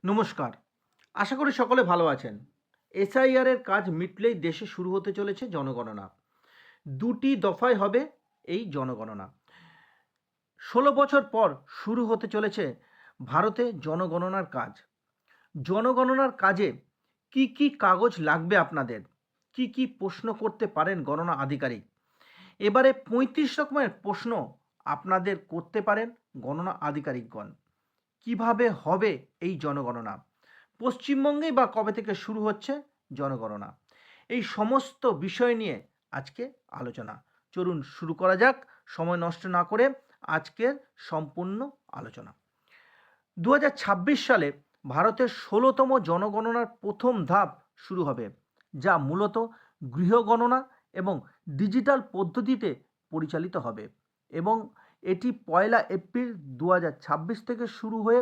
নমস্কার। আশা করি সকলে ভালো আছেন। এসআইআর এর কাজ মিটলেই দেশে শুরু হতে চলেছে জনগণনা। ২টি দফায় হবে এই জনগণনা। ১৬ বছর পর শুরু হতে চলেছে ভারতে জনগণনার কাজ। জনগণনার কাজে কি কাগজ লাগবে আপনাদের? কি প্রশ্ন করতে পারেন গণনা আধিকারিক? এবারে ৩৫ রকমের প্রশ্ন আপনাদের করতে পারেন গণনা আধিকারিকগণ। কিভাবে হবে এই জনগণনা? পশ্চিমবঙ্গেই বা কবে থেকে শুরু হচ্ছে জনগণনা? এই সমস্ত বিষয় নিয়ে আজকে আলোচনা। চলুন শুরু করা যাক সময় নষ্ট না করে আজকের সম্পূর্ণ আলোচনা। ২০২৬ সালে ভারতের ১৬তম জনগণনার প্রথম ধাপ শুরু হবে, যা মূলত গৃহগণনা এবং ডিজিটাল পদ্ধতিতে পরিচালিত হবে এবং এটি ১লা এপ্রিল ২০২৬ থেকে শুরু হয়ে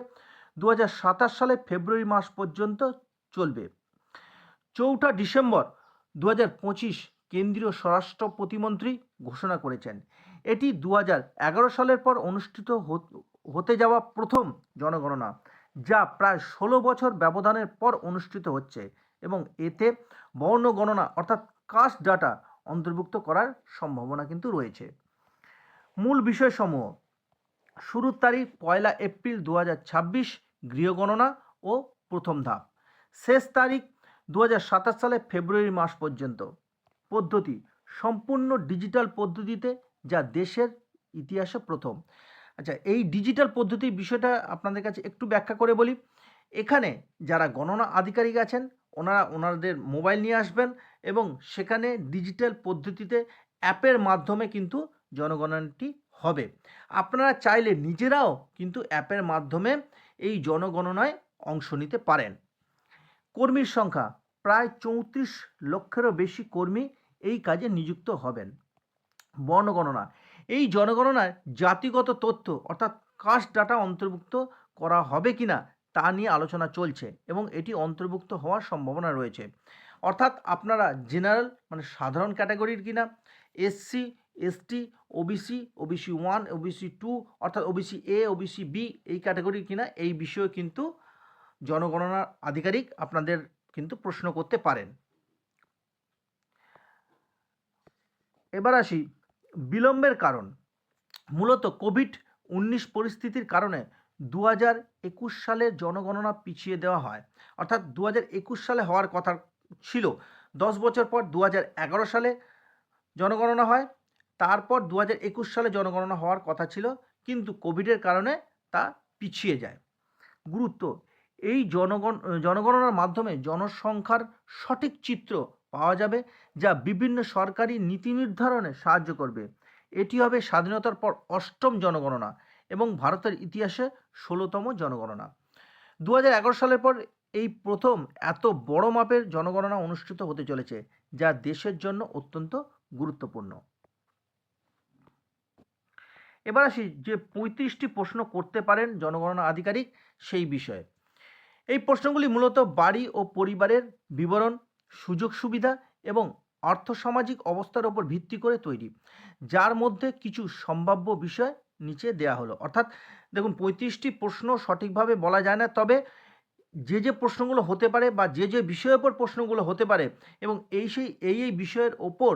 ২০২৭ সালের ফেব্রুয়ারি মাস পর্যন্ত চলবে। ৪ঠা ডিসেম্বর ২০২৫ কেন্দ্রীয় স্বরাষ্ট্র প্রতিমন্ত্রী ঘোষণা করেছেন। এটি ২০১১ সালের পর অনুষ্ঠিত হতে যাওয়া প্রথম জনগণনা, যা প্রায় ১৬ বছর ব্যবধানের পর অনুষ্ঠিত হচ্ছে এবং এতে বর্ণ গণনা অর্থাৎ কাস্ট ডাটা অন্তর্ভুক্ত করার সম্ভাবনা কিন্তু রয়েছে। মূল বিষয়সমূহ: শুরুর তারিখ ১লা এপ্রিল ২০২৬ গৃহগণনা ও প্রথম ধাপ, শেষ তারিখ ২০২৭ সালে ফেব্রুয়ারি মাস পর্যন্ত। পদ্ধতি: সম্পূর্ণ ডিজিটাল পদ্ধতিতে, যা দেশের ইতিহাসে প্রথম। আচ্ছা, এই ডিজিটাল পদ্ধতির বিষয়টা আপনাদের কাছে একটু ব্যাখ্যা করে বলি। এখানে যারা গণনা আধিকারিক আছেন ওনাদের মোবাইল নিয়ে আসবেন এবং সেখানে ডিজিটাল পদ্ধতিতে অ্যাপের মাধ্যমে কিন্তু জনগণনাটি হবে। আপনারা চাইলে নিজেরাও কিন্তু অ্যাপের মাধ্যমে এই জনগণনায় অংশ নিতে পারেন। কর্মীর সংখ্যা: প্রায় ৩৪ লক্ষেরও বেশি কর্মী এই কাজে নিযুক্ত হবেন। বর্ণগণনা: এই জনগণনায় জাতিগত তথ্য অর্থাৎ কাস্ট ডাটা অন্তর্ভুক্ত করা হবে কিনা তা নিয়ে আলোচনা চলছে এবং এটি অন্তর্ভুক্ত হওয়ার সম্ভাবনা রয়েছে। অর্থাৎ আপনারা জেনারেল মানে সাধারণ ক্যাটাগরির কিনা, SC, ST, OBC, OBC 1, OBC 2 অর্থাৎ ওবিসি এ, ওবিসি বি এই ক্যাটাগরির কিনা এই বিষয়ে কিন্তু জনগণনার আধিকারিক আপনাদের কিন্তু প্রশ্ন করতে পারেন। এবার আসি বিলম্বের কারণ। মূলত কোভিড-১৯ পরিস্থিতির কারণে ২০২১ সালের জনগণনা পিছিয়ে দেওয়া হয়। অর্থাৎ ২০২১ সালে হওয়ার কথা ছিল। ১০ বছর পর ২০১১ সালে জনগণনা হয়। তারপর ২০২১ সালে জনগণনা হওয়ার কথা ছিল, কিন্তু কোভিডের কারণে তা পিছিয়ে যায়। গুরুত্ব: এই জনগণনার মাধ্যমে জনসংখ্যার সঠিক চিত্র পাওয়া যাবে, যা বিভিন্ন সরকারি নীতি নির্ধারণে সাহায্য করবে। এটি হবে স্বাধীনতার পর ৮ম জনগণনা এবং ভারতের ইতিহাসে ১৬তম জনগণনা। ২০১১ সালের পর এই প্রথম এত বড় মাপের জনগণনা অনুষ্ঠিত হতে চলেছে, যা দেশের জন্য অত্যন্ত গুরুত্বপূর্ণ। এবার আসি যে ৩৫টি প্রশ্ন করতে পারেন জনগণনা আধিকারিক সেই বিষয়ে। এই প্রশ্নগুলি মূলত বাড়ি ও পরিবারের বিবরণ, সুযোগ সুবিধা এবং আর্থসামাজিক অবস্থার উপর ভিত্তি করে তৈরি, যার মধ্যে কিছু সম্ভাব্য বিষয় নিচে দেয়া হলো। অর্থাৎ দেখুন, ৩৫টি প্রশ্ন সঠিকভাবে বলা যায় না, তবে যে প্রশ্নগুলো হতে পারে বা যে বিষয়ের ওপর প্রশ্নগুলো হতে পারে এবং এই বিষয়ের ওপর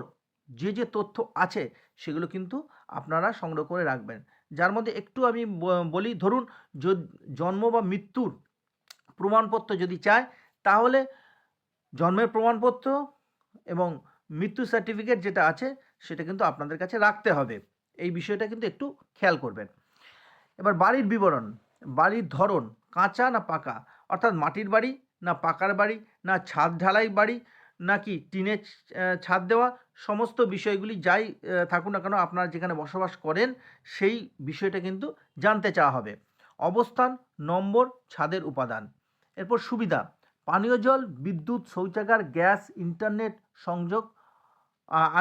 যে তথ্য আছে সেগুলো কিন্তু আপনারা সংগ্রহ করে রাখবেন। যার মধ্যে একটু আমি বলি, ধরুন জন্ম বা মৃত্যুর প্রমাণপত্র যদি চায়, তাহলে জন্মের প্রমাণপত্র এবং মৃত্যু সার্টিফিকেট যেটা আছে সেটা কিন্তু আপনাদের কাছে রাখতে হবে। এই বিষয়টা কিন্তু একটু খেয়াল করবেন। এবার বাড়ির বিবরণ: বাড়ির ধরন কাঁচা না পাকা, অর্থাৎ মাটির বাড়ি না পাকার বাড়ি না ছাদ ঢালাই বাড়ি নাকি টিনের ছাদ দেওয়া, সমস্ত বিষয়গুলি যাই থাকুক না কেন আপনারা যেখানে বসবাস করেন সেই বিষয়টা কিন্তু জানতে চাওয়া হবে। অবস্থান, নম্বর, ছাদের উপাদান। এরপর সুবিধা: পানীয় জল, বিদ্যুৎ, শৌচাগার, গ্যাস, ইন্টারনেট সংযোগ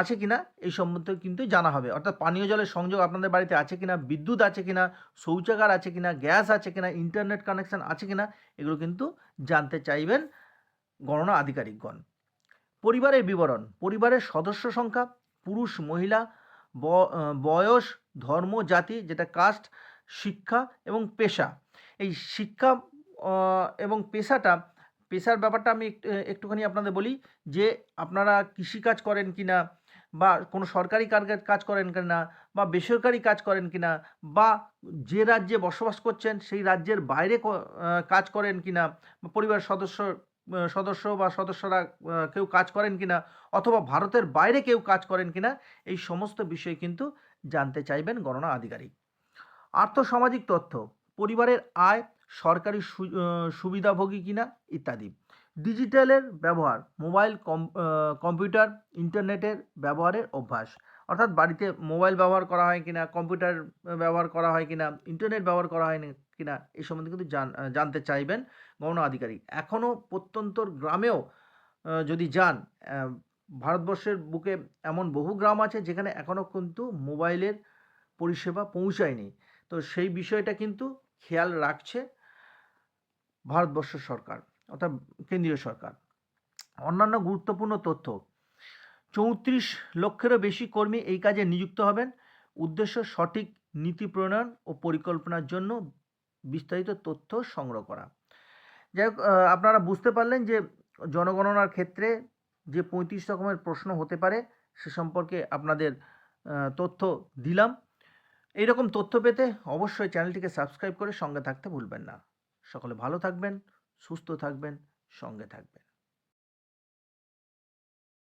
আছে কিনা এই সম্বন্ধে কিন্তু জানা হবে। অর্থাৎ পানীয় জলের সংযোগ আপনাদের বাড়িতে আছে কিনা, বিদ্যুৎ আছে কিনা, শৌচাগার আছে কিনা, গ্যাস আছে কিনা, ইন্টারনেট কানেকশন আছে কিনা, এগুলো কিন্তু জানতে চাইবেন গণনা আধিকারিকগণ। পরিবারের বিবরণ: পরিবারের সদস্য সংখ্যা, পুরুষ, মহিলা, বয়স, ধর্ম, জাতি যেটা কাস্ট, শিক্ষা এবং পেশা। এই শিক্ষা এবং পেশার ব্যাপারটা আমি একটুখানি আপনাদের বলি যে আপনারা কৃষিকাজ করেন কি না, বা কোনো সরকারি কাজ করেন কি না, বা বেসরকারি কাজ করেন কি না, বা যে রাজ্যে বসবাস করছেন সেই রাজ্যের বাইরে কাজ করেন কি না, বা পরিবারের সদস্য বা সদস্যরা কেউ কাজ করেন কি না, অথবা ভারতের বাইরে কেউ কাজ করেন কি না, এই সমস্ত বিষয় কিন্তু জানতে চাইবেন গণনা আধিকারিক। আর্থসামাজিক তথ্য, পরিবারের আয়, সরকারি সুবিধাভোগী কিনা ইত্যাদি। ডিজিটালের ব্যবহার, মোবাইল, কম্পিউটার, ইন্টারনেটের ব্যবহারের অভ্যাস, অর্থাৎ বাড়িতে মোবাইল ব্যবহার করা হয় কিনা, কম্পিউটার ব্যবহার করা হয় কিনা, ইন্টারনেট ব্যবহার করা হয় কিনা, এই সম্বন্ধে কিন্তু জানতে চাইবেন গণনা আধিকারিক। এখনও প্রত্যন্তর গ্রামেও যদি যান, ভারতবর্ষের বুকে এমন বহু গ্রাম আছে যেখানে এখনও কিন্তু মোবাইলের পরিষেবা পৌঁছায়নি। তো সেই বিষয়টা কিন্তু খেয়াল রাখছে ভারতবর্ষ সরকার, অর্থাৎ কেন্দ্রীয় সরকার। অন্যান্য গুরুত্বপূর্ণ তথ্য, 34 লক্ষেরও বেশি কর্মী এই কাজে নিযুক্ত হবেন। উদ্দেশ্য সঠিক নীতি প্রণয়ন ও পরিকল্পনার জন্য বিস্তারিত তথ্য সংগ্রহ করা। যাই হোক, আপনারা বুঝতে পারলেন যে জনগণনার ক্ষেত্রে যে 35 রকমের প্রশ্ন হতে পারে সে সম্পর্কে আপনাদের তথ্য দিলাম। এইরকম তথ্য পেতে অবশ্যই চ্যানেলটিকে সাবস্ক্রাইব করে সঙ্গে থাকতে ভুলবেন না। সকলে ভালো থাকবেন, সুস্থ থাকবেন, সঙ্গে থাকবেন।